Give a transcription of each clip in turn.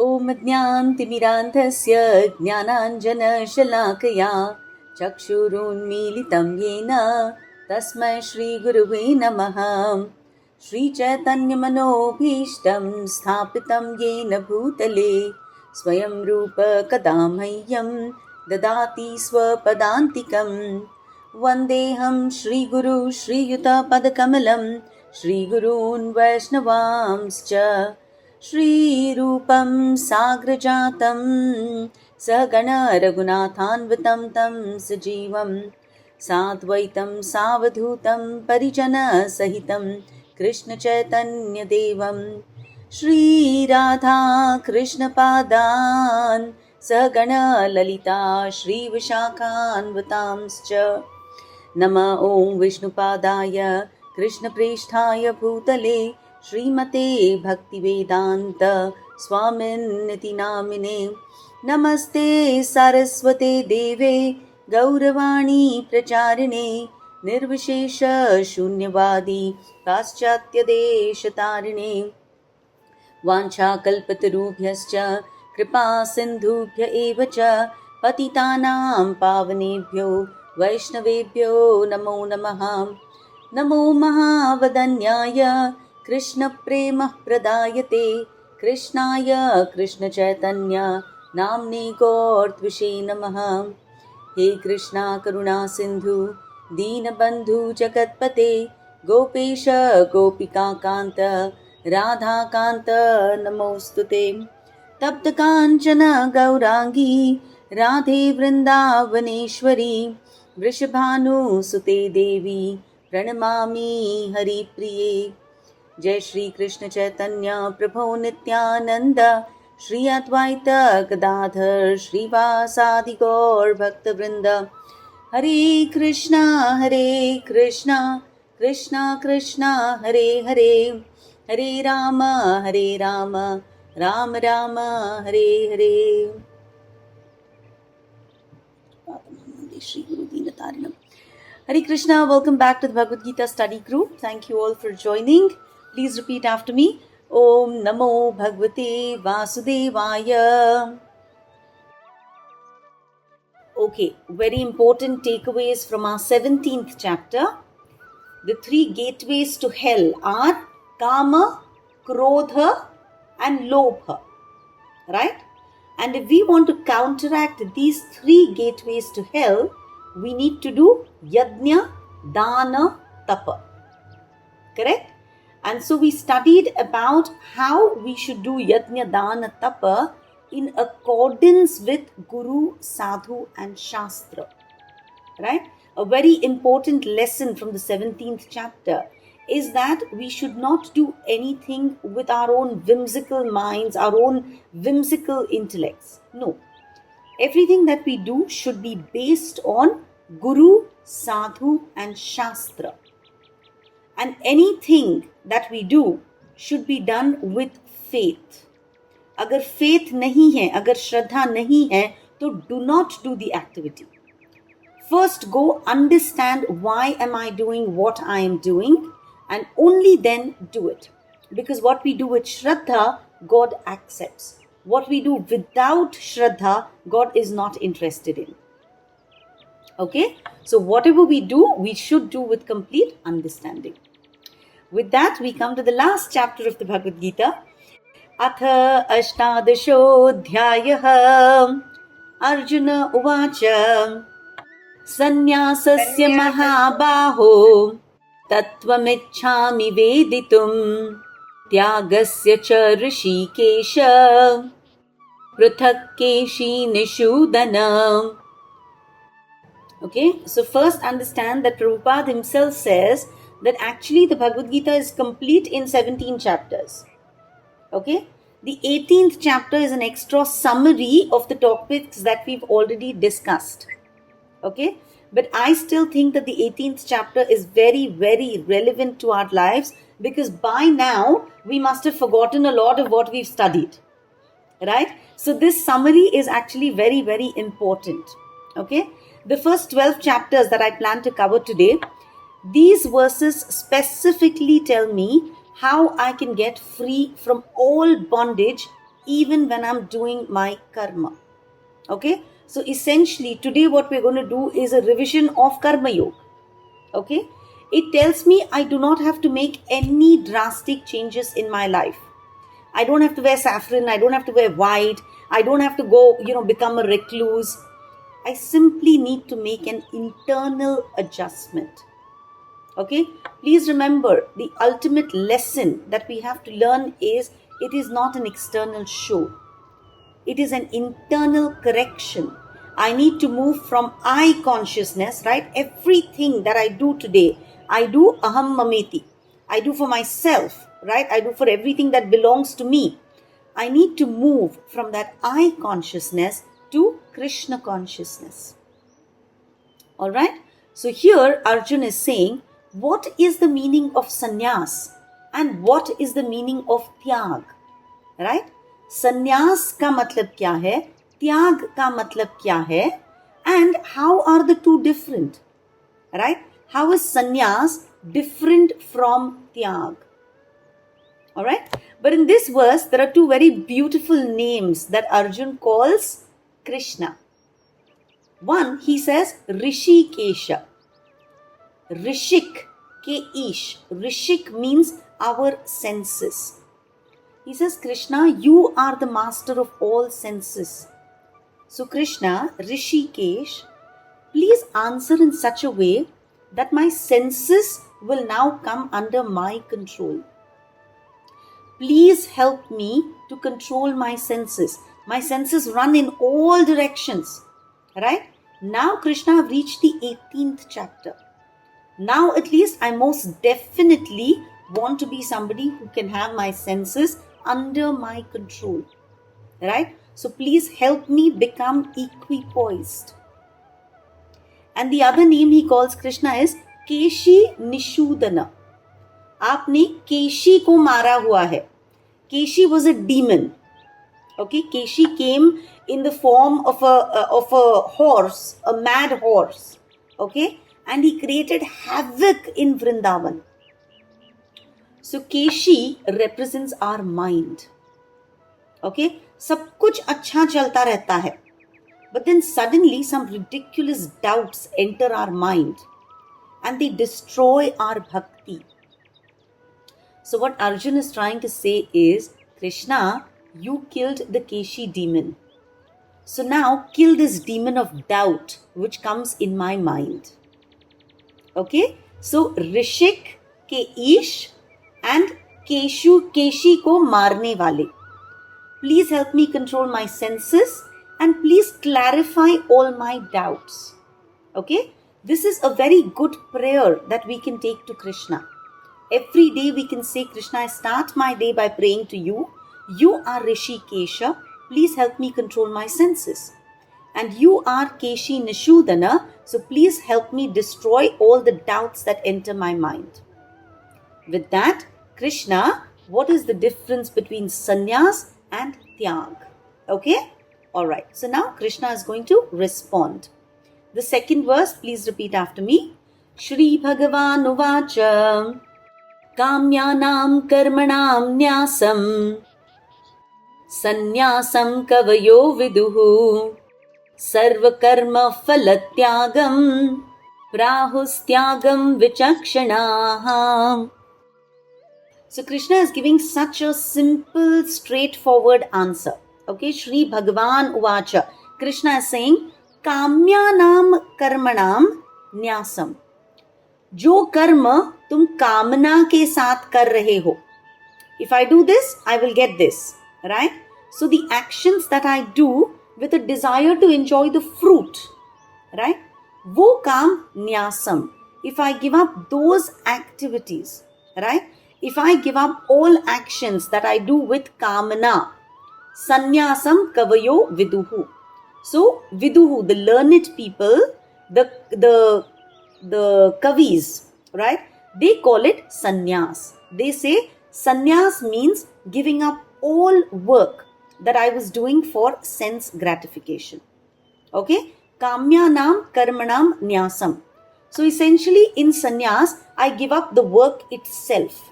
ॐ ज्ञानतिमिरान्धस्य ज्ञानाञ्जनशलाकया चक्षुरुन्मीलितं येन तस्मै श्रीगुरुवे नमः। श्रीचैतन्यमनोभीष्टं स्थापितं येन भूतले स्वयं रूप कदा मह्यं ददाति स्वपदान्तिकं। वन्देऽहं श्रीगुरु श्रीयुतपदकमलं श्रीगुरून् वैष्णवांश्च श्रीरूपं साग्रजातं सहगण रघुनाथान्वितं तं सजीवं साद्वैतं सावधूतं परिजनसहितं कृष्णचैतन्यदेवं श्रीराधा कृष्णपादान् सहगण ललिता श्रीविशाखान्वितांश्च। नमः ॐ विष्णुपादाय कृष्णप्रेष्ठाय भूतले श्रीमते भक्तिवेदान्त स्वामिन्निति नामिने। नमस्ते सारस्वते देवे गौरवाणी प्रचारिणे निर्विशेष शून्यवादी पाश्चात्यदेशतारिणे। वाञ्छाकल्पतरुभ्यश्च कृपा सिन्धुभ्य एव च पतितानां पावनेभ्यो वैष्णवेभ्यो नमो नमः। नमो महावदन्याय कृष्णप्रेमः प्रदायते कृष्णाय कृष्णचैतन्य नाम्ने गौरत्विषे नमः। हे कृष्णा करुणा सिन्धु दीनबन्धु जगत्पते गोपेश गोपिकान्त राधाकान्त नमोऽस्तुते। तप्तकाञ्चन गौराङ्गी राधे वृन्दावनेश्वरी वृषभानुसुते देवी प्रणमामि हरिप्रिये। जय श्री कृष्ण चैतन्य प्रभो नित्यानंद श्री अद्वैत गदाधर श्रीवासादि गौर भक्तवृंद। हरे कृष्णा कृष्णा कृष्णा हरे हरे, हरे राम राम राम हरे हरे। श्री गुरु दीनतारिणम। Hare Krishna, welcome back to the Bhagavad Gita study group. Thank you all for joining. Please repeat after me. Om Namo Bhagavate Vasudevaya. Okay, very important takeaways from our 17th chapter. The three gateways to hell are Kama, Krodha and Lobha. Right? And if we want to counteract these three gateways to hell, we need to do yajna, dana, tapa. Correct? And so we studied about how we should do yajna, dana, tapa in accordance with Guru, Sadhu and Shastra. Right? A very important lesson from the 17th chapter is that we should not do anything with our own whimsical minds, our own whimsical intellects. No. Everything that we do should be based on Guru, Sadhu and Shastra. And anything that we do should be done with faith. अगर faith नहीं है, अगर श्रद्धा नहीं है, तो do not do the activity. First go understand why am I doing what I am doing, and only then do it. Because what we do with Shraddha, God accepts. What we do without Shraddha, God is not interested in. Okay? So whatever we do, we should do with complete understanding. With that, we come to the last chapter of the Bhagavad Gita. Atha ashtadashodhyayah Arjuna uvacha Sannyasasya mahabaho Tattvamichhami veditum Tyagasya cha rishikesha Prithakkeshi nishudana. Okay, so first understand that Prabhupada himself says that actually the Bhagavad Gita is complete in 17 chapters. Okay, the 18th chapter is an extra summary of the topics that we've already discussed. Okay, but I still think that the 18th chapter is very, very relevant to our lives because by now we must have forgotten a lot of what we've studied. Right? So this summary is actually very, very important. Okay, the first 12 chapters that I plan to cover today, these verses specifically tell me how I can get free from all bondage even when I'm doing my karma. Okay, so essentially today what we're going to do is a revision of Karma Yoga. Okay, it tells me I do not have to make any drastic changes in my life. I don't have to wear saffron, I don't have to wear white, I don't have to go, become a recluse. I simply need to make an internal adjustment. Okay, please remember the ultimate lesson that we have to learn is it is not an external show. It is an internal correction. I need to move from I consciousness, right? Everything that I do today, I do aham mameti. I do for myself, right? I do for everything that belongs to me. I need to move from that I consciousness to Krishna consciousness. All right? So here Arjun is saying, what is the meaning of sannyas and what is the meaning of tyag? Right? Sannyas का मतलब क्या है, त्याग का मतलब क्या है, and how are the two different? Right? How is sannyas different from tyag? All right? But in this verse, there are two very beautiful names that Arjun calls Krishna. One, he says Rishikesha. Rishik, K-ish. Rishik means our senses. He says, Krishna, you are the master of all senses. So Krishna, Rishikesh, please answer in such a way that my senses will now come under my control. Please help me to control my senses. My senses run in all directions. Right? Now Krishna, I've reached the 18th chapter. Now at least I most definitely want to be somebody who can have my senses under my control. Right? So please help me become equipoised. And the other name he calls Krishna is Keshi Nishudana. आपने केशी को मारा हुआ है. Keshi was a demon. Okay, Keshi came in the form of a horse, a mad horse. Okay, and he created havoc in Vrindavan. So Keshi represents our mind. Okay, सब कुछ अच्छा चलता रहता है. But then suddenly some ridiculous doubts enter our mind and they destroy our bhakti. So what Arjun is trying to say is, Krishna, you killed the Keshi demon. So now kill this demon of doubt which comes in my mind. Okay? So Rishik, Keish and Keshi ko marne wale. Please help me control my senses and please clarify all my doubts. Okay? This is a very good prayer that we can take to Krishna. Every day we can say, Krishna, I start my day by praying to you. You are Rishikesha. Please help me control my senses. And you are Keshi Nishudana. So please help me destroy all the doubts that enter my mind. With that, Krishna, what is the difference between sannyas and tyag? Okay? Alright. So now Krishna is going to respond. The second verse, please repeat after me. Shri Bhagavan Uvacha Kamyanam Karmanam Nyasam Sannyasam Kavayo Viduhu Sarva Karma Phalatyagam Prahustyagam Vichakshanaha. So Krishna is giving such a simple, straightforward answer. Okay, Shri Bhagavan Uvacha. Krishna is saying, Kamyanam Karmanam Nyasam. जो कर्म तुम कामना के साथ कर रहे हो. If I do this, I will get this. Right? So the actions that I do with a desire to enjoy the fruit. Right? वो काम न्यासम. If I give up those activities. Right? If I give up all actions that I do with kamana. Sannyasam kavayo viduhu. So viduhu, the learned people, the kavis, right? They call it sannyas. They say sannyas means giving up all work that I was doing for sense gratification. Okay? Kamyanam karmanam nyasam. So essentially in sannyas, I give up the work itself.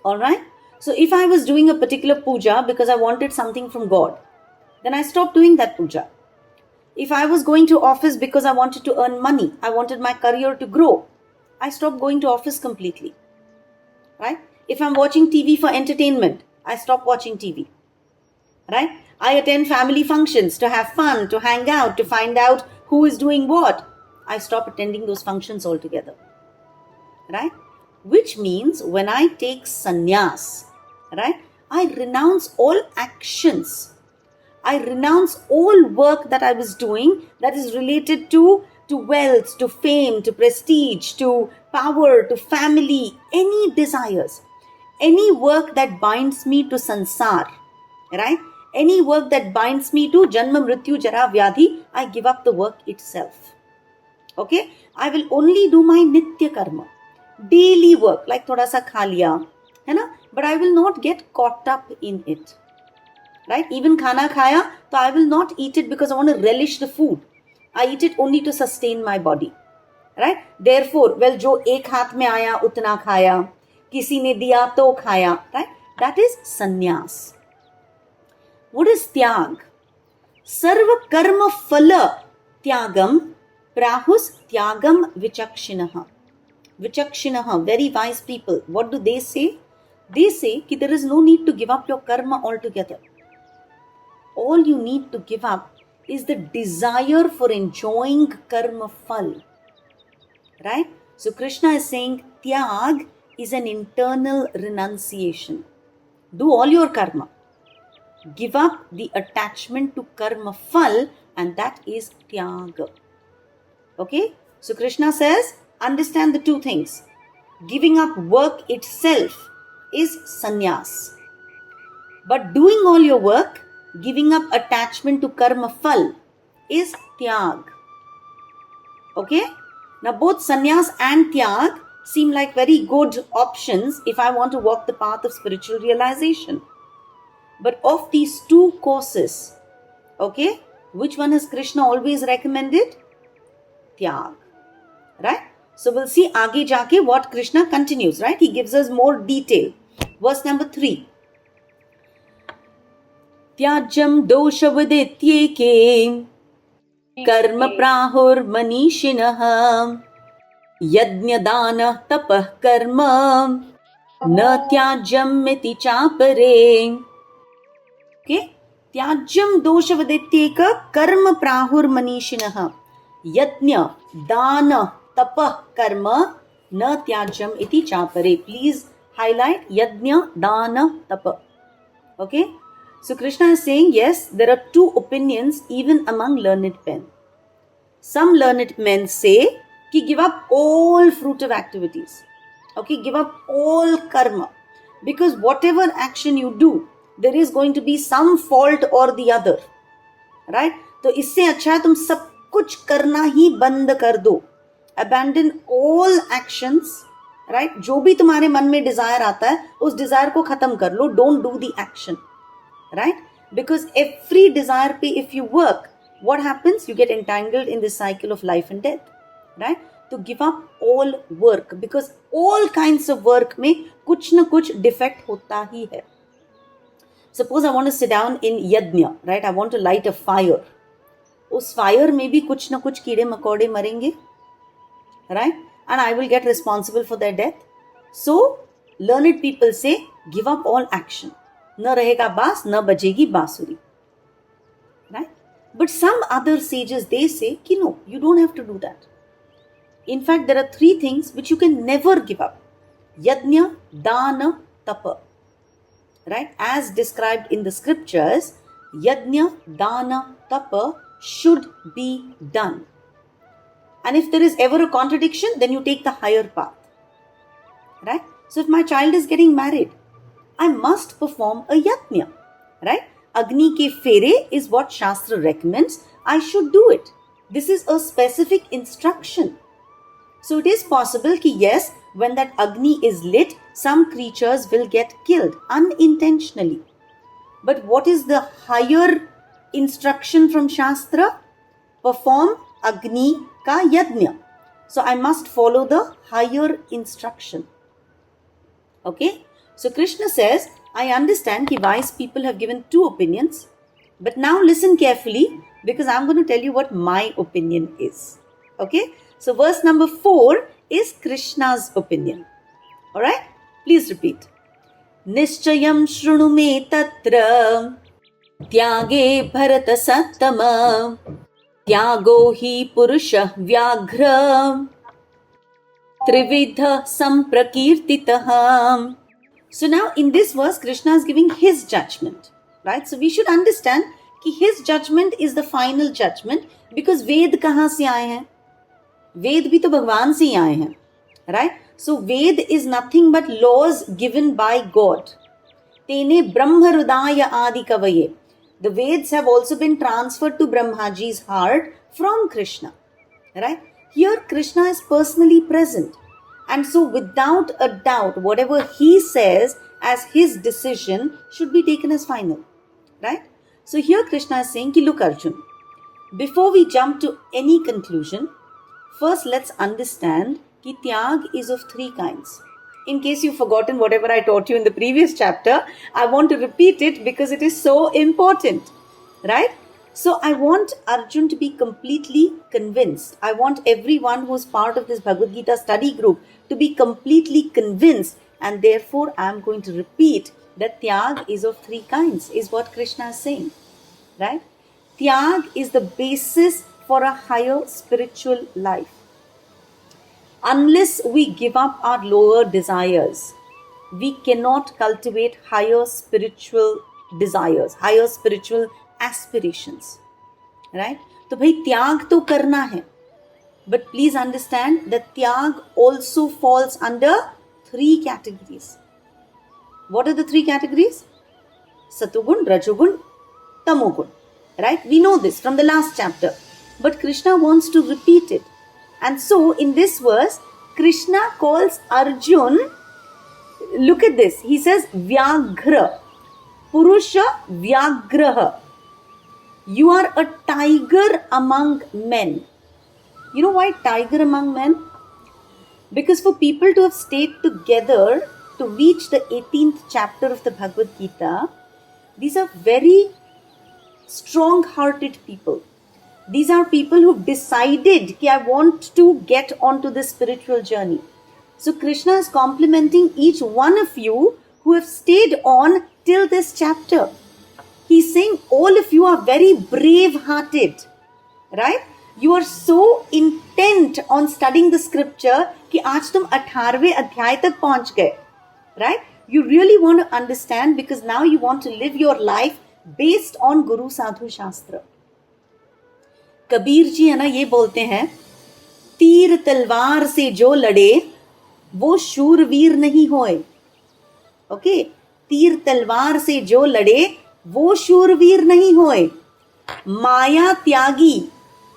Alright? So if I was doing a particular puja because I wanted something from God, then I stopped doing that puja. If I was going to office because I wanted to earn money, I wanted my career to grow, I stopped going to office completely. Right? If I'm watching TV for entertainment, I stop watching TV. Right? I attend family functions to have fun, to hang out, to find out who is doing what. I stop attending those functions altogether. Right? Which means when I take sannyas, right, I renounce all actions. I renounce all work that I was doing that is related to wealth, to fame, to prestige, to power, to family, any desires, any work that binds me to sansar, right? Any work that binds me to janma, mrityu, jara, vyadhi, I give up the work itself. Okay? I will only do my nitya karma, daily work, like thoda sa kha liya, है ना? But I will not get caught up in it. Right? Even khana khaya, so I will not eat it because I want to relish the food. I eat it only to sustain my body. Right? Therefore, well, jo ek haath mein aaya, utna khaya. Kisi ne diya to khaya. Right? That is sannyas. What is tyag? Sarva karma phala tyagam prahus tyagam vichakshinaha. Vichakshinaha, very wise people. What do they say? They say that there is no need to give up your karma altogether. All you need to give up is the desire for enjoying karma phal. Right? So Krishna is saying tyag is an internal renunciation. Do all your karma. Give up the attachment to karma phal, and that is tyaga. Okay? So Krishna says, understand the two things. Giving up work itself is sannyas. But doing all your work, giving up attachment to karma phal, is tyag. Okay? Now both sannyas and tyag seem like very good options if I want to walk the path of spiritual realization. But of these two courses, okay, which one has Krishna always recommended? Tyag. Right? So we'll see aage jaake what Krishna continues, right? He gives us more detail. Verse number 3. त्याज्यम दोषवदेत्येके कर्म प्राहुर्मनीषिणः यज्ञदानः तपः कर्म न त्याज्यमिति चापरे. Okay? त्याज्यम दोषवदेत्येक कर्म प्राहुर्मनीषिणः यज्ञ दान tapah karma na tyajam iti chapare. Please highlight yajna dana tapa. Okay? So Krishna is saying, yes, there are two opinions even among learned men. Some learned men say ki give up all fruitive activities. Okay, give up all karma. Because whatever action you do, there is going to be some fault or the other. Right? तो इससे अच्छा है तुम सब कुछ करना ही बंद कर दो. Abandon all actions, right? जो भी तुम्हारे मन में desire आता है, उस desire को खत्म कर लो. Don't do the action, right? Because every desire पे, if you work, what happens? You get entangled in this cycle of life and death, right? तो give up all work, because all kinds of work में कुछ न कुछ defect होता ही है. Suppose I want to sit down in yajna, right? I want to light a fire. उस fire में भी कुछ न कुछ कीड़े मकोड़े मरेंगे, right? And I will get responsible for their death. So, learned people say, give up all action. न रहेगा बास, न बजेगी बांसुरी. Right? But some other sages, they say, कि no, you don't have to do that. In fact, there are three things which you can never give up. Yajna, dana, tapa. Right? As described in the scriptures, yajna, dana, tapa should be done. And if there is ever a contradiction, then you take the higher path. Right? So if my child is getting married, I must perform a yajna. Right? Agni ke fere is what Shastra recommends. I should do it. This is a specific instruction. So it is possible ki yes, when that Agni is lit, some creatures will get killed unintentionally. But what is the higher instruction from Shastra? Perform Agni ka yajna. So I must follow the higher instruction. Okay? So Krishna says, I understand that wise people have given two opinions, but now listen carefully because I'm going to tell you what my opinion is. Okay? So verse number 4 is Krishna's opinion. Alright? Please repeat. Nischayam shrunu me tatra tyage bharata sattama tyago hi purusha vyaghra trividha samprakirtitaham. So now in this verse, Krishna is giving his judgment, right? So we should understand कि his judgment is the final judgment because Ved कहाँ से आए हैं? Ved भी तो भगवान से ही आए हैं, right? So Ved is nothing but laws given by God. Tene Brahma Hridaya Adi Kavaye. The Veds have also been transferred to Brahmaji's heart from Krishna, right? Here Krishna is personally present. And so without a doubt, whatever he says as his decision should be taken as final, right? So here Krishna is saying, look Arjun, before we jump to any conclusion, first let's understand that Tyag is of three kinds. In case you've forgotten whatever I taught you in the previous chapter, I want to repeat it because it is so important, right? So I want Arjun to be completely convinced. I want everyone who is part of this Bhagavad Gita study group to be completely convinced, and therefore I am going to repeat that Tyag is of three kinds, is what Krishna is saying, right? Tyag is the basis for a higher spiritual life. Unless we give up our lower desires, we cannot cultivate higher spiritual desires, higher spiritual aspirations, right? तो भाई त्याग तो करना है, but please understand that त्याग also falls under three categories. What are the three categories? Satugun, Rajogun, Tamogun, right? We know this from the last chapter, but Krishna wants to repeat it. And so in this verse, Krishna calls Arjun, look at this, he says Vyaghra, Purusha Vyagraha. You are a tiger among men. You know why tiger among men? Because for people to have stayed together to reach the 18th chapter of the Bhagavad Gita, these are very strong-hearted people. These are people who decided that I want to get onto this spiritual journey. So Krishna is complimenting each one of you who have stayed on till this chapter. He's saying all of you are very brave-hearted, right? You are so intent on studying the scripture कि आज तुम 18वें अध्याय तक पहुंच गए, right? You really want to understand because now you want to live your life based on Guru Sadhu Shastra. Kabir ji है ना, ये बोलते हैं, तीर तलवार से जो लड़े वो शूरवीर नहीं होए. ओके, तीर तलवार से जो लड़े वो शूरवीर नहीं होए. माया त्यागी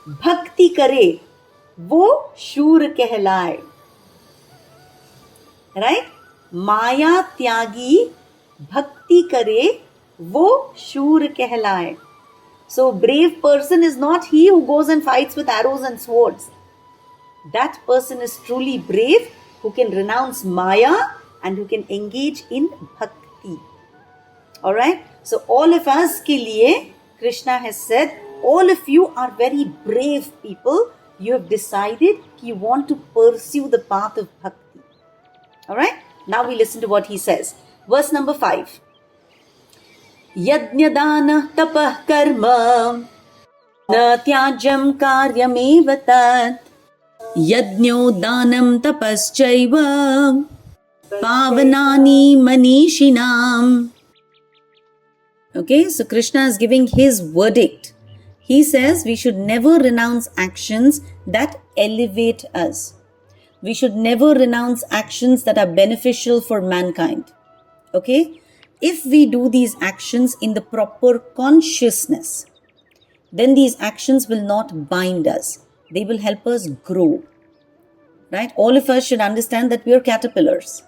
भक्ति करे वो शूर कहलाए. राइट? माया त्यागी भक्ति करे वो शूर कहलाए. So brave person is not he who goes and fights with arrows and swords. That person is truly brave who can renounce Maya and who can engage in bhakti. Alright? So all of us ke liye, Krishna has said, all of you are very brave people. You have decided you want to pursue the path of bhakti. Alright? Now we listen to what he says. Verse number 5. Yajnadana tapah karma na tyajam karyamev tat yajnyo danam tapaschaiva pavanani manishinam. Okay, so Krishna is giving his verdict. He says we should never renounce actions that elevate us. We should never renounce actions that are beneficial for mankind. Okay? If we do these actions in the proper consciousness, then these actions will not bind us. They will help us grow. Right? All of us should understand that we are caterpillars.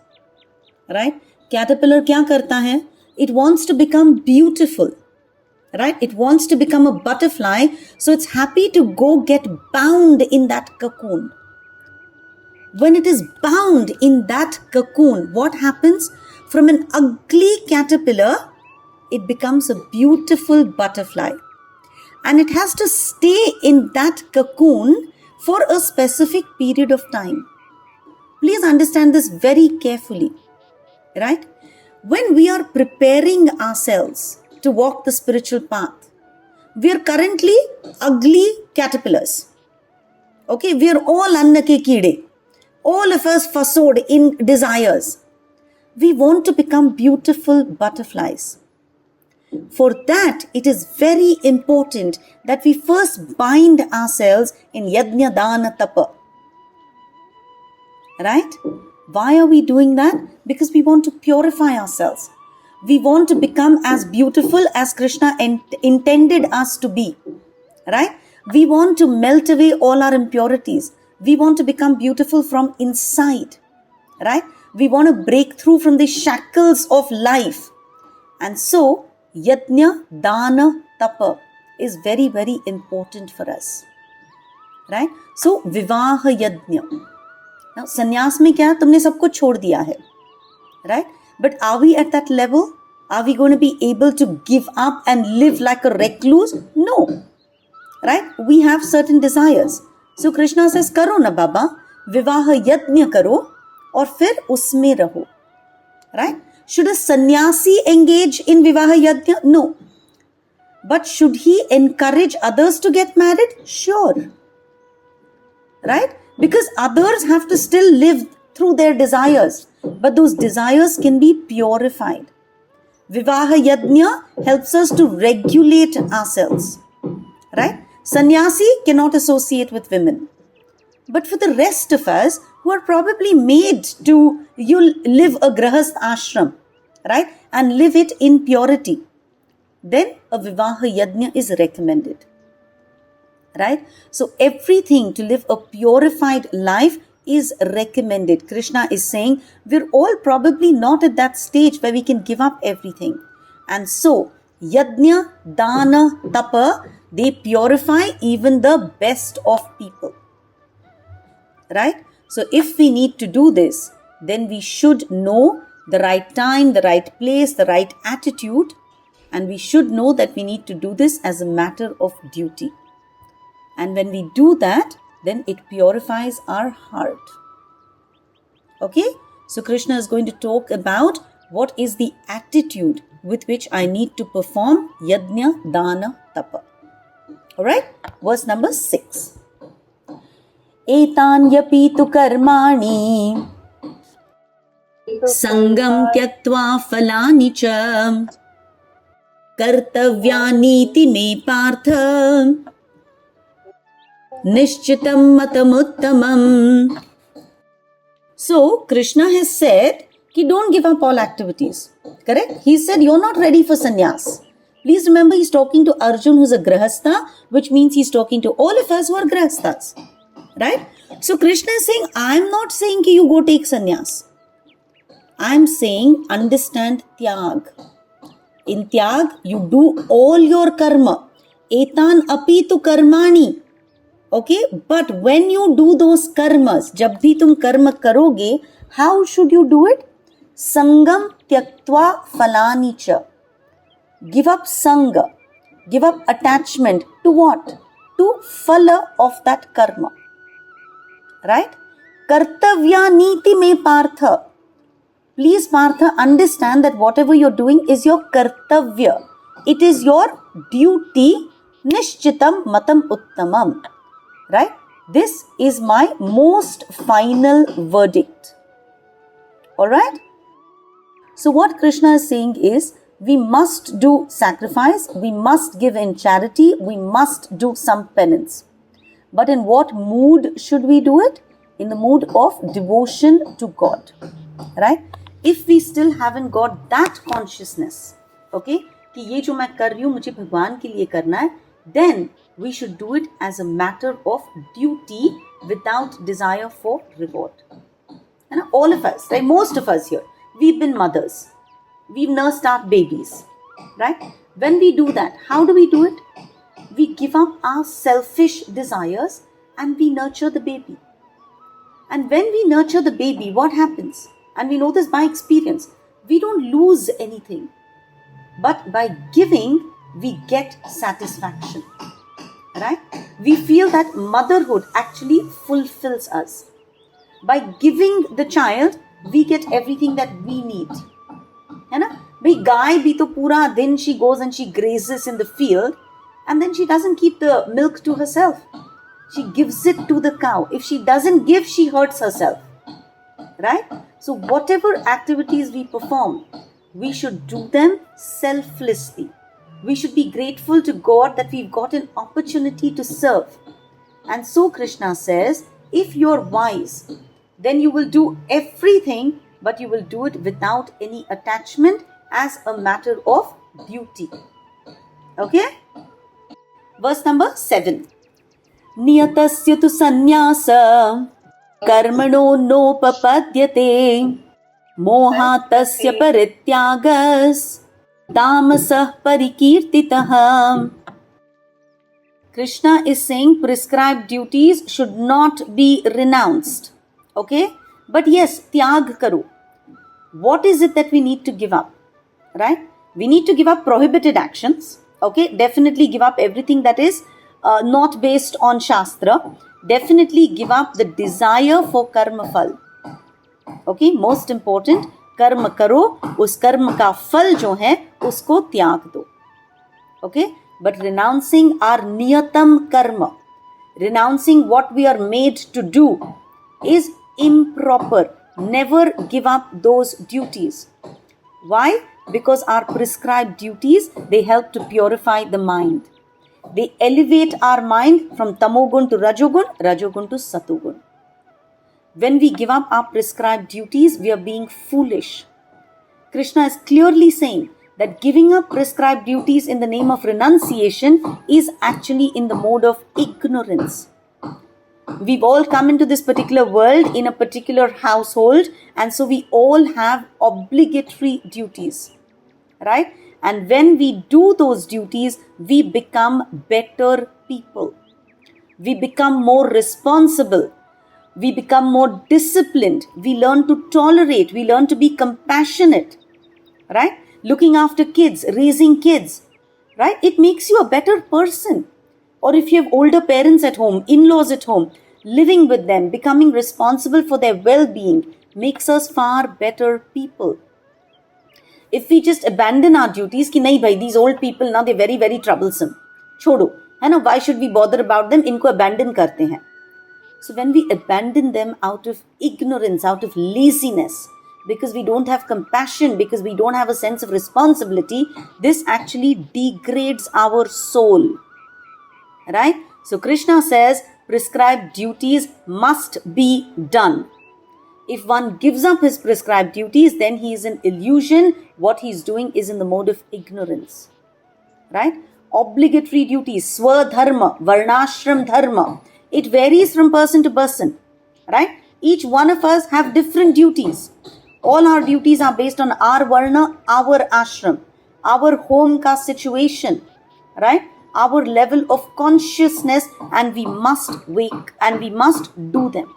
Right? Caterpillar kya karta hai? It wants to become beautiful. Right? It wants to become a butterfly, so it's happy to go get bound in that cocoon. When it is bound in that cocoon, what happens? from an ugly caterpillar, it becomes a beautiful butterfly. And it has to stay in that cocoon for a specific period of time. Please understand this very carefully, right? When we are preparing ourselves to walk the spiritual path, we are currently ugly caterpillars. Okay, we are all annake kide. All of us fusod in desires. We want to become beautiful butterflies. For that, it is very important that we first bind ourselves in yajna dana tapa. Right? Why are we doing that? Because we want to purify ourselves. We want to become as beautiful as Krishna intended us to be. Right? We want to melt away all our impurities. We want to become beautiful from inside. Right? We want to break through from the shackles of life. And so, yajna, dana, tapa is very, very important for us. Right? So, vivaha yajna. Now, sannyas mein kya? Tumne sab kuch chhod diya hai. Right? But are we at that level? Are we going to be able to give up and live like a recluse? No. Right? We have certain desires. So, Krishna says, karo na baba, vivaha yajna karo, aur fir usme raho. Right? Should a sannyasi engage in vivaha yajna? No. But should he encourage others to get married? Sure. Right? Because others have to still live through their desires. But those desires can be purified. Vivaha yajna helps us to regulate ourselves. Right? Sannyasi cannot associate with women. But for the rest of us who are probably made to live a grahast ashram, right, and live it in purity, then a vivaha yajna is recommended. Right? So everything to live a purified life is recommended. Krishna is saying we're all probably not at that stage where we can give up everything. And so yajna, dana, tapa, they purify even the best of people. Right? So if we need to do this, then we should know the right time, the right place, the right attitude, and we should know that we need to do this as a matter of duty. And when we do that, then it purifies our heart. Okay? So Krishna is going to talk about what is the attitude with which I need to perform yajna, dana, tapa. Alright? Verse number 6. Etanyapi tu karmani sangam tyaktva falani cha kartavyani me partha nishchitam matamuttamam. So, Krishna has said, he don't give up all activities. Correct? He said, you're not ready for sannyas. Please remember, he's talking to Arjun, who's a grahastha, which means he's talking to all of us who are grahasthas. Right? So, Krishna is saying, I'm not saying you go take sannyas. I'm saying, understand tyag. In tyag, you do all your karma. Etan api tu karmani. Okay, but when you do those karmas, jab bhi tum karma karoge, how should you do it? Sangam tyaktva falani cha. Give up sangha. Give up attachment to what? To phala of that karma. Right? Kartavya niti me partha. Please, Partha, understand that whatever you're doing is your kartavya. It is your duty. Nishchitam matam uttamam. Right? This is my most final verdict. Alright? So what Krishna is saying is, we must do sacrifice, we must give in charity, we must do some penance. But in what mood should we do it? In the mood of devotion to God. Right? If we still haven't got that consciousness, okay, कि ये जो मैं कर रही हूँ मुझे भगवान के लिए करना है, then we should do it as a matter of duty without desire for reward. And all of us, right, most of us here, we've been mothers. We've nursed our babies, right? When we do that, how do we do it? We give up our selfish desires and we nurture the baby. And when we nurture the baby, what happens? And we know this by experience. we don't lose anything. But by giving, we get satisfaction. Right? We feel that motherhood actually fulfills us. By giving the child, we get everything that we need. है ना? भाई गाय भी तो पूरा दिन she goes and she grazes in the field and then she doesn't keep the milk to herself. She gives it to the cow. If she doesn't give, she hurts herself. Right? So whatever activities we perform, we should do them selflessly. We should be grateful to God that we've got an opportunity to serve. And so Krishna says, if you're wise, then you will do everything, but you will do it without any attachment as a matter of duty. Okay? Verse number 7. Niyatasya tu sannyasa karmano nopapadyate mohatasya parityagas tamasah parikirtitah. Krishna is saying prescribed duties should not be renounced. Okay? But yes, tyag karo. What is it that we need to give up? Right? We need to give up prohibited actions. Okay? Definitely give up everything that is not based on Shastra. Definitely give up the desire for karma phal. Okay? Most important, कर्म करो, उस कर्म का फल जो है उसको त्याग दो. Okay? But renouncing our niyatam karma, renouncing what we are made to do is improper. Never give up those duties. Why? Because our prescribed duties, they help to purify the mind. They elevate our mind from tamogun to rajogun, rajogun to satogun. When we give up our prescribed duties, we are being foolish. Krishna is clearly saying that giving up prescribed duties in the name of renunciation is actually in the mode of ignorance. We've all come into this particular world in a particular household, and so we all have obligatory duties, right? And when we do those duties, we become better people. We become more responsible. We become more disciplined. We learn to tolerate. We learn to be compassionate, right? Looking after kids, raising kids, right? It makes you a better person. Or if you have older parents at home, in-laws at home, living with them, becoming responsible for their well-being makes us far better people. If we just abandon our duties, ki nahi bhai, these old people now they're very, very troublesome. Chodo, hai na, why should we bother about them? Inko abandon karte hain. So when we abandon them out of ignorance, out of laziness, because we don't have compassion, because we don't have a sense of responsibility, this actually degrades our soul. Right? So Krishna says prescribed duties must be done. If one gives up his prescribed duties, then he is an illusion. What he is doing is in the mode of ignorance. Right? Obligatory duties, swadharma, varnashram dharma. It varies from person to person. Right? Each one of us have different duties. All our duties are based on our varna, our ashram, our home ka situation. Right? Our level of consciousness, and we must wake and we must do them.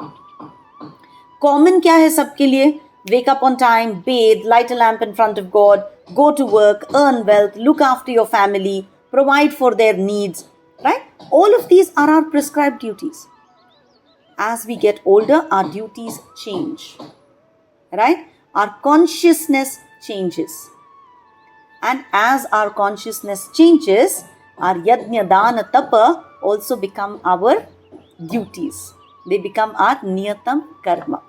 Common क्या है सबके लिए? Wake up on time, bathe, light a lamp in front of God, go to work, earn wealth, look after your family, provide for their needs, right? All of these are our prescribed duties. As we get older, our duties change, right? Our consciousness changes. And as our consciousness changes, our yajna, dana, tapa also become our duties. They become our niyatam karma.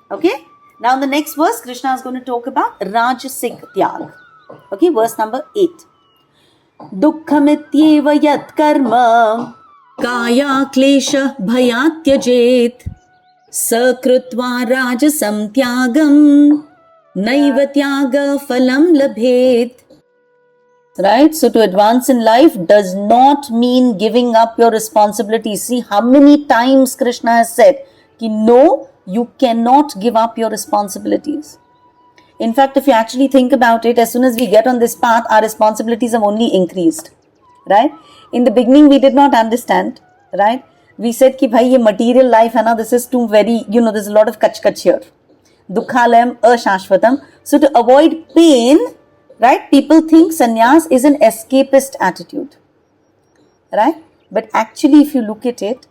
Okay? Now in the next verse, Krishna is going to talk about Rajasik Tyag. Okay, verse number 8. Dukkhamityeva yat karma kaya klesha bhayat tyajet sakrutva rajasam tyagam naiva tyaga phalam labhet. Right? So to advance in life does not mean giving up your responsibilities. See how many times Krishna has said ki no, you cannot give up your responsibilities. In fact, if you actually think about it, as soon as we get on this path, our responsibilities have only increased. Right? In the beginning, we did not understand. Right? We said ki bhai ye material life hai na, this is too very, there's a lot of kach-kach here. Dukhalayam ashashvatam. So to avoid pain, right, people think sannyas is an escapist attitude, right? But actually, if you look at it,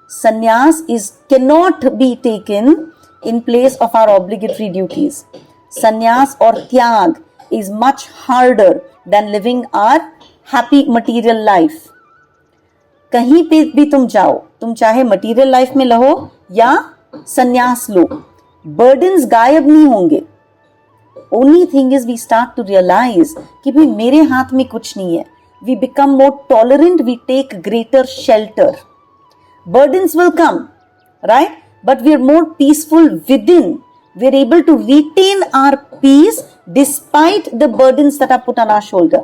sannyas cannot be taken in place of our obligatory duties. Sannyas or tyag is much harder than living our happy material life. कहीं पे भी तुम जाओ, तुम चाहे material life में रहो या संन्यास लो, बर्डन्स गायब नहीं होंगे. Only thing is we start to realise कि भाई मेरे हाथ में कुछ नहीं है. We become more tolerant, we take greater shelter. Burdens will come, right, but we are more peaceful within. We are able to retain our peace despite the burdens that are put on our shoulder.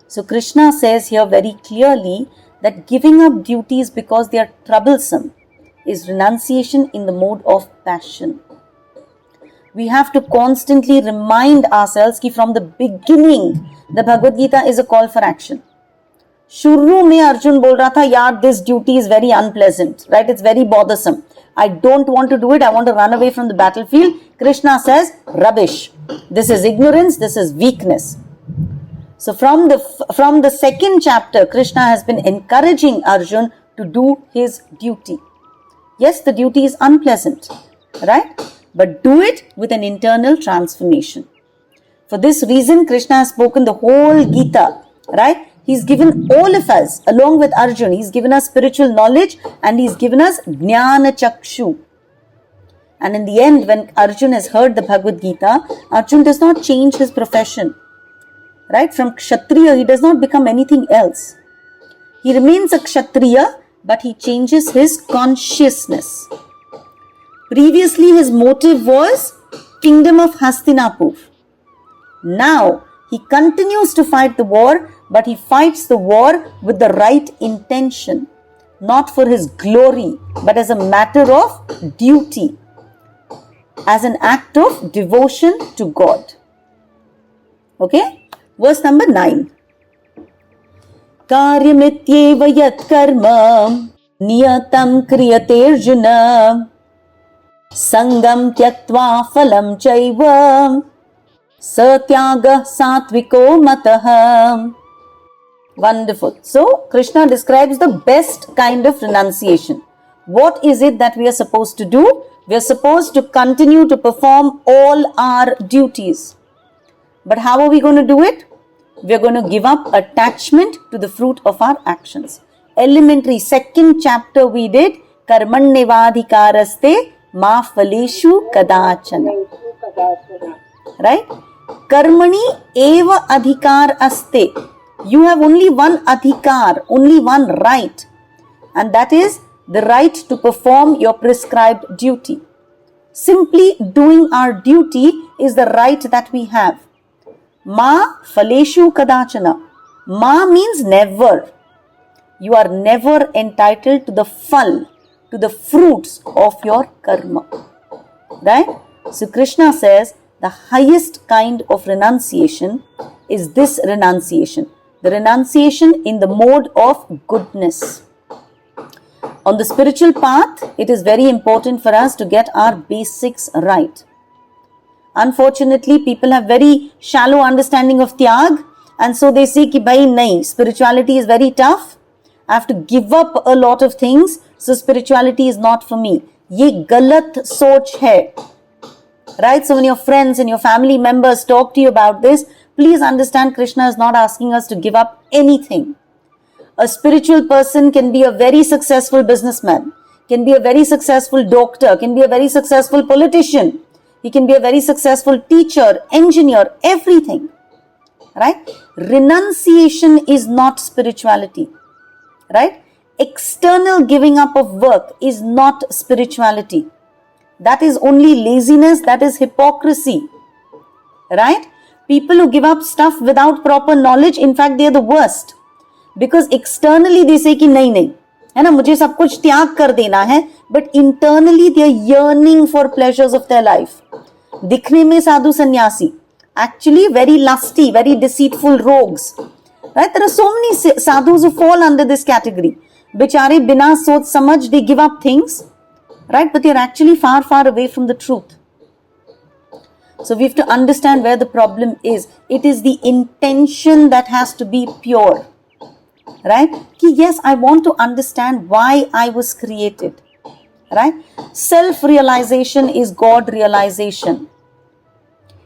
So Krishna says here very clearly that giving up duties because they are troublesome is renunciation in the mode of passion. We have to constantly remind ourselves that from the beginning, the Bhagavad Gita is a call for action. शुरू में अर्जुन बोल रहा था, यार this duty is very unpleasant, right? It's very bothersome. I don't want to do it. I want to run away from the battlefield. Krishna says, rubbish. This is ignorance. This is weakness. So from the second chapter, Krishna has been encouraging Arjun to do his duty. Yes, the duty is unpleasant, right? But do it with an internal transformation. For this reason, Krishna has spoken the whole Gita, right? He's given all of us, along with Arjun, he's given us spiritual knowledge and he's given us Jnana Chakshu. And in the end, when Arjun has heard the Bhagavad Gita, Arjun does not change his profession. Right? From Kshatriya, he does not become anything else. He remains a Kshatriya, but he changes his consciousness. Previously, his motive was kingdom of Hastinapur. Now, he continues to fight the war, but he fights the war with the right intention, not for his glory, but as a matter of duty, as an act of devotion to God. Okay? Verse number 9. Karyamityeva yat karma niyatam kriyate arjuna sangam tyaktva phalam chaiva satyaga satviko matah. Wonderful. So, Krishna describes the best kind of renunciation. What is it that we are supposed to do? We are supposed to continue to perform all our duties. But how are we going to do it? We are going to give up attachment to the fruit of our actions. Elementary, second chapter we did, Karmannevadhikaraste ma phaleshu kadachana. Right? Karmani eva adhikar aste. You have only one adhikar, only one right, and that is the right to perform your prescribed duty. Simply doing our duty is the right that we have. Ma phaleshu kadachana. Ma means never. You are never entitled to the phal, to the fruits of your karma. Right? So Krishna says the highest kind of renunciation is this renunciation. The renunciation in the mode of goodness. On the spiritual path, it is very important for us to get our basics right. Unfortunately, people have very shallow understanding of tyag, and so they say ki bhai nahi, spirituality is very tough. I have to give up a lot of things, so spirituality is not for me. Ye galat soch hai. Right? So when your friends and your family members talk to you about this, please understand Krishna is not asking us to give up anything. A spiritual person can be a very successful businessman, can be a very successful doctor, can be a very successful politician. He can be a very successful teacher, engineer, everything. Right? Renunciation is not spirituality. Right? External giving up of work is not spirituality. That is only laziness, that is hypocrisy. Right? People who give up stuff without proper knowledge, in fact, they are the worst. Because externally they say कि नहीं नहीं है ना, मुझे सब कुछ त्याग कर देना है, but internally they are yearning for pleasures of their life. दिखने में साधु सन्यासी, actually very lusty, very deceitful rogues. Right? There are so many sadhus who fall under this category. बेचारे बिना सोच समझ they give up things, right? But they are actually far, far away from the truth. So we have to understand where the problem is. It is the intention that has to be pure. Right? Ki yes, I want to understand why I was created. Right? Self-realization is God realization.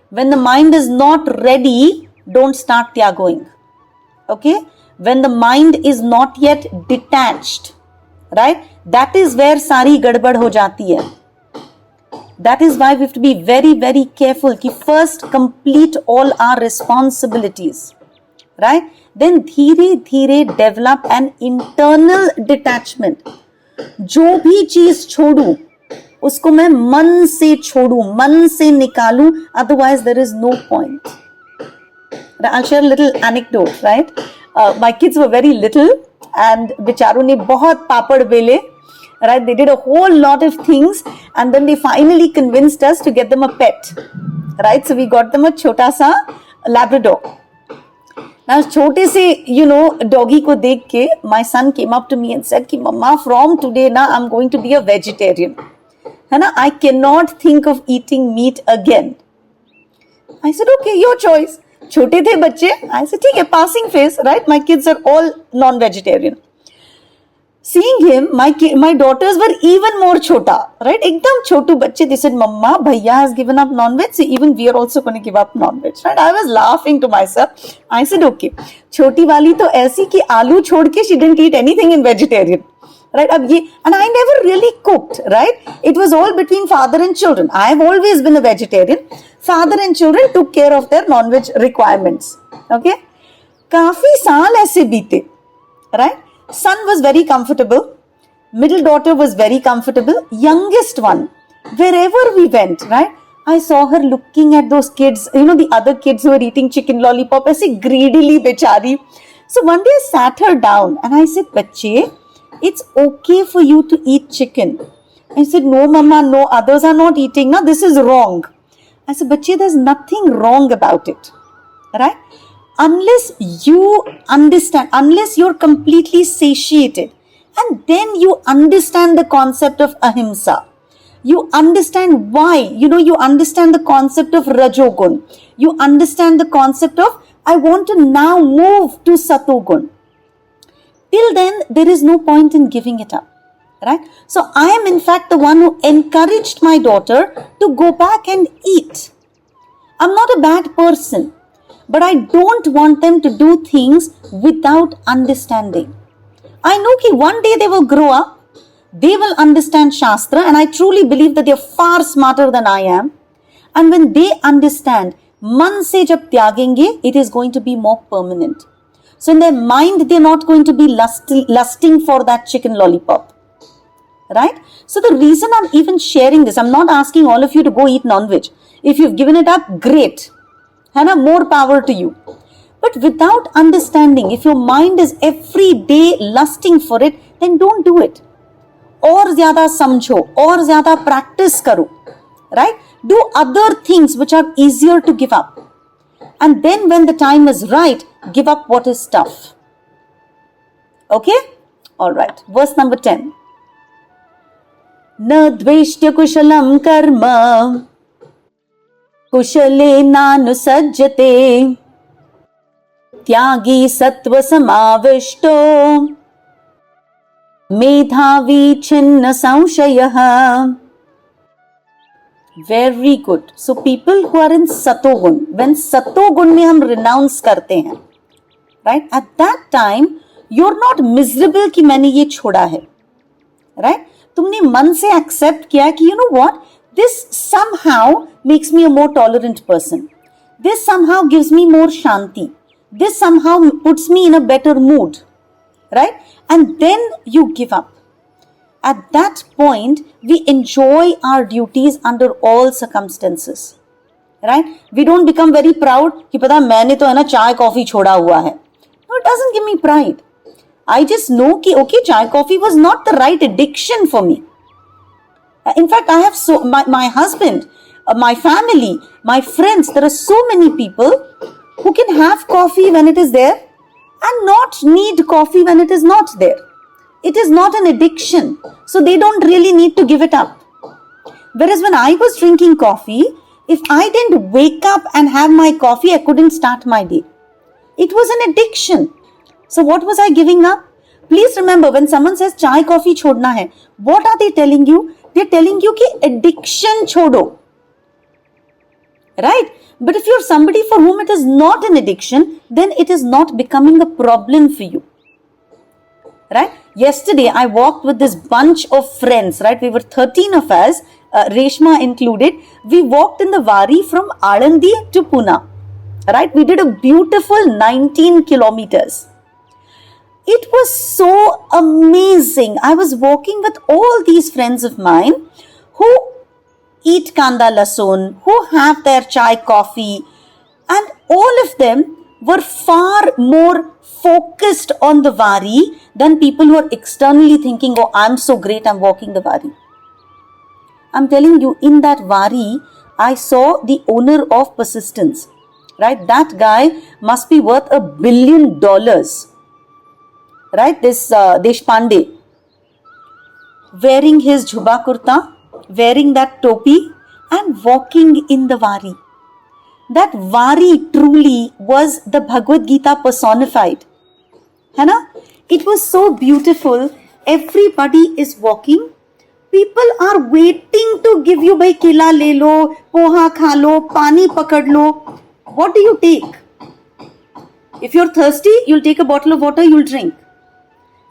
When the mind is not ready, don't start tyagoing. Okay? When the mind is not yet detached, right? That is where sari gadbad ho jati hai. That is why we have to be very, very careful ki first complete all our responsibilities, right? Then धीरे धीरे develop an internal detachment. जो भी चीज छोड़ू उसको मैं मन से छोड़ू, मन से निकालू, otherwise there is no point. I'll share a little anecdote, right? My kids were very little and बेचारों ने बहुत पापड़ बेले, right? They did a whole lot of things and then they finally convinced us to get them a pet, right? So we got them a chota sa Labrador. Now छोटे से doggy को देख के my son came up to me and said कि mama, from today now I'm going to be a vegetarian. है ना? I cannot think of eating meat again. I said okay, your choice. छोटे थे बच्चे. I said ठीक है, passing phase, right? My kids are all non-vegetarian. Seeing him, my daughters were even more chota, right? एकदम छोटू बच्चे. They said, "Mama, Bhaiya has given up non-veg, so even we are also going to give up non-veg." Right? I was laughing to myself. I said, "Okay." छोटी वाली तो ऐसी कि आलू छोड़ के she didn't eat anything in vegetarian, right? अब ये, and I never really cooked, right? It was all between father and children. I have always been a vegetarian. Father and children took care of their non-veg requirements. Okay? काफी साल ऐसे बीते, right? Son was very comfortable. Middle daughter was very comfortable. Youngest one, wherever we went, right? I saw her looking at those kids, the other kids who were eating chicken lollipop, ऐसे greedily बेचारी. So one day I sat her down and I said, "Bachche, it's okay for you to eat chicken." I said, "No, mama, no, others are not eating. Now this is wrong." I said, "Bachche, there's nothing wrong about it, right? Unless you understand, unless you're completely satiated, and then you understand the concept of ahimsa, you understand why, you understand the concept of rajogun, you understand the concept of, I want to now move to satogun. Till then, there is no point in giving it up, right? So I am in fact the one who encouraged my daughter to go back and eat. I'm not a bad person, but I don't want them to do things without understanding. I know that one day they will grow up, they will understand Shastra, and I truly believe that they are far smarter than I am. And when they understand, man se jab tyagenge, it is going to be more permanent. So in their mind, they're not going to be lusting for that chicken lollipop. Right? So the reason I'm even sharing this, I'm not asking all of you to go eat non-veg. If you've given it up, great. Hannah, more power to you. But without understanding, if your mind is every day lusting for it, then don't do it. और ज़्यादा समझो, और ज़्यादा practice करो, right? Do other things which are easier to give up. And then when the time is right, give up what is tough. Okay? Alright. Verse number 10. न द्वेष्ट्य कुशलं कर्म कुशले नानुसज्जते त्यागी सत्व समाविष्टो मेधावी छिन्न संशयः. Very good. So people who are in satogun, when satogun में हम renounce करते हैं, right? At that time you're not miserable कि मैंने ये छोड़ा है, right? तुमने मन से accept किया कि you know what, this somehow makes me a more tolerant person. This somehow gives me more shanti. This somehow puts me in a better mood, right? And then you give up. At that point, we enjoy our duties under all circumstances, right? We don't become very proud कि पता मैंने तो है ना चाय coffee छोड़ा हुआ है. No, it doesn't give me pride. I just know कि okay, chai coffee was not the right addiction for me. In fact, I have my husband, my family, my friends, there are so many people who can have coffee when it is there and not need coffee when it is not there. It is not an addiction, so they don't really need to give it up. Whereas when I was drinking coffee, If I didn't wake up and have my coffee, I couldn't start my day. It was an addiction. So what was I giving up? Please remember, when someone says chai coffee chodna hai, what are they telling you? They're telling you ki addiction chodo. Right? But if you're somebody for whom it is not an addiction, then it is not becoming a problem for you. Right? Yesterday, I walked with this bunch of friends, right? We were 13 of us, Reshma included. We walked in the Wari from Alandi to Pune. Right? We did a beautiful 19 kilometers. It was so amazing. I was walking with all these friends of mine who eat kanda lasun, who have their chai coffee, and all of them were far more focused on the Wari than people who are externally thinking, oh, I'm so great, I'm walking the Wari. I'm telling you, in that Wari, I saw the owner of persistence. Right? That guy must be worth $1 billion. Right? This Deshpande, wearing his jhuba kurta, wearing that topi, and walking in the Wari. That Wari truly was the Bhagavad Gita personified. है ना? It was so beautiful. Everybody is walking. People are waiting to give you, bhai kela le lo, poha kha lo, pani pakad lo. What do you take? If you're thirsty, you'll take a bottle of water, you'll drink.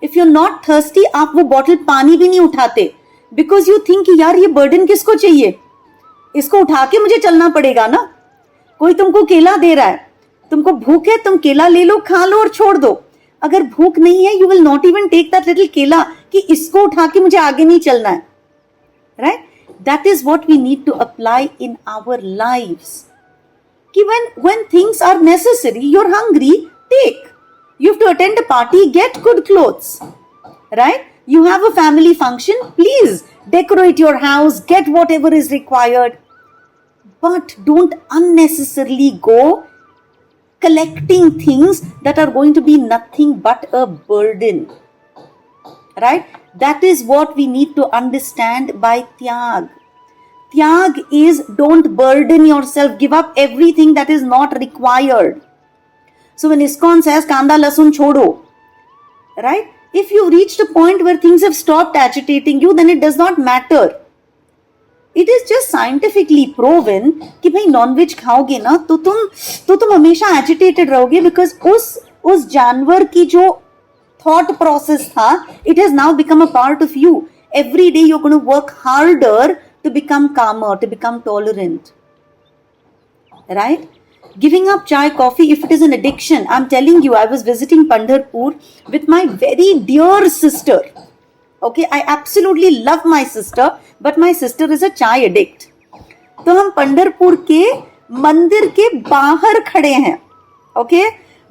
If you're not thirsty, आप वो bottle पानी भी नहीं उठाते, because you think यार ये burden किसको चाहिए? इसको उठा के मुझे चलना पड़ेगा ना. कोई तुमको केला दे रहा है, तुमको भूख है, तुम केला ले लो, खा लो और छोड़ दो. अगर भूख नहीं है, you will not even take that little केला कि इसको उठा के मुझे आगे नहीं चलना है. Right? That is what we need to apply in our lives. Ki when things are necessary, you're hungry, take. You have to attend a party, get good clothes. Right? You have a family function, please decorate your house, get whatever is required. But don't unnecessarily go collecting things that are going to be nothing but a burden. Right? That is what we need to understand by tyag. Tyag is don't burden yourself, give up everything that is not required. So when ISKCON says kanda lasun chodo, right? If you reached a point where things have stopped agitating you, then it does not matter. It is just scientifically proven कि भाई non-veg खाओगे ना तो तुम हमेशा agitated रहोगे, because उस जानवर की जो thought process था, it has now become a part of you. Every day you're going to work harder to become calmer, to become tolerant. Right? Giving up chai, coffee, if it is an addiction, I'm telling you, I was visiting Pandharpur with my very dear sister. Okay, I absolutely love my sister, but my sister is a chai addict. तो हम पंढरपुर के मंदिर के बाहर खड़े हैं. Okay,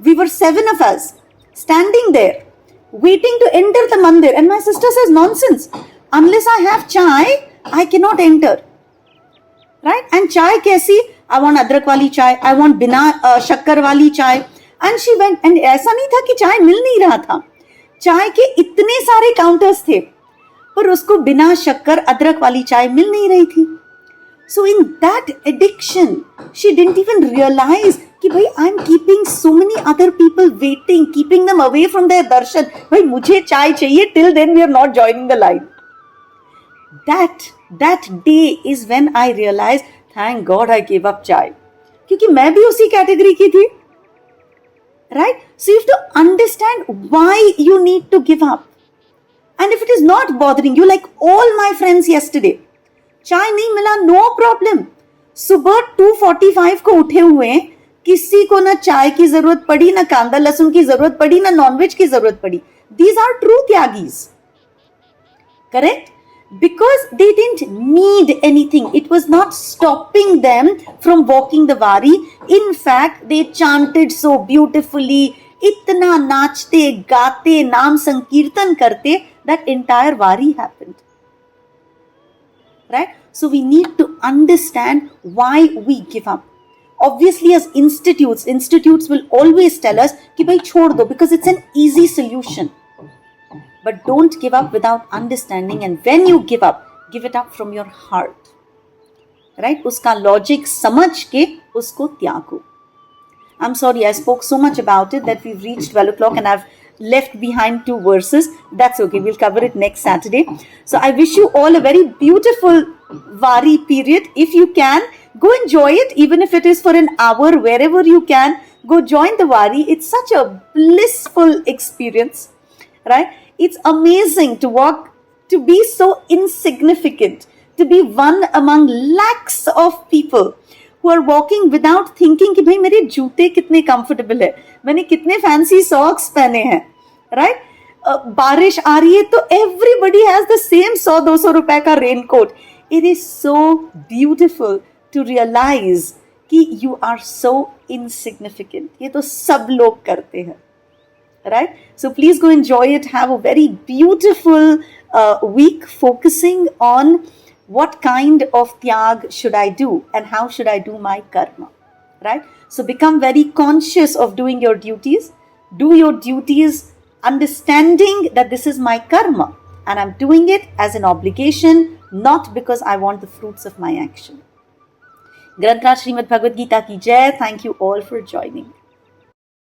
we were 7 of us standing there, waiting to enter the mandir, and my sister says, nonsense, unless I have chai, I cannot enter. Right? And chai kaisi? I want adrak wali chai, I want bina shakkar wali chai. And she went, and ऐसा नहीं था कि चाय मिल नहीं रहा था. चाय के इतने सारे काउंटर्स थे, पर उसको बिना शक्कर अदरक वाली चाय मिल नहीं रही थी. So in that addiction, she didn't even realize कि भाई I'm keeping so many other people waiting, keeping them away from their darshan. भाई मुझे चाय चाहिए, till then we are not joining the line. That day is when I realized, thank God I gave up chai. क्योंकि मैं भी उसी category की थी. Right? So you have to understand why you need to give up. And if it is not bothering you, like all my friends yesterday, चाय नहीं मिला, no problem. सुबह 2:45 को उठे हुए, किसी को ना चाय की जरूरत पड़ी, ना कांदा लहसुन की जरूरत पड़ी, ना नॉनवेज की जरूरत पड़ी. These are true tyagis. Correct? Because they didn't need anything. It was not stopping them from walking the Wari. In fact, they chanted so beautifully, itna nachte, gaate, naam sankirtan karte, that entire Wari happened. Right? So we need to understand why we give up. Obviously, as institutes will always tell us कि भाई छोड़ दो, because it's an easy solution. But don't give up without understanding, and when you give up, give it up from your heart. Right, उसका logic समझ के उसको त्यागो. I'm sorry, I spoke so much about it that we've reached 12 o'clock and I've left behind 2 verses. That's okay. We'll cover it next Saturday. So I wish you all a very beautiful Vari period. If you can, go enjoy it, even if it is for an hour, wherever you can. Go join the Vari. It's such a blissful experience, right? It's amazing to walk, to be so insignificant, to be one among lakhs of people who are walking without thinking कि भाई मेरे जूते कितने comfortable है, मैंने कितने fancy socks पहने हैं, राइट? बारिश आ रही है तो एवरीबडी हैज द सेम 100-200 रुपए का raincoat. It is so beautiful to realise कि यू आर सो इनसिग्निफिकेंट. ये तो सब लोग करते हैं, right? So please go enjoy it. Have a very beautiful week focusing on what kind of tyag should I do and how should I do my karma, right? So become very conscious of doing your duties. Do your duties understanding that this is my karma and I'm doing it as an obligation, not because I want the fruits of my action. Granth Raj Srimad Bhagavad Gita ki jai. Thank you all for joining.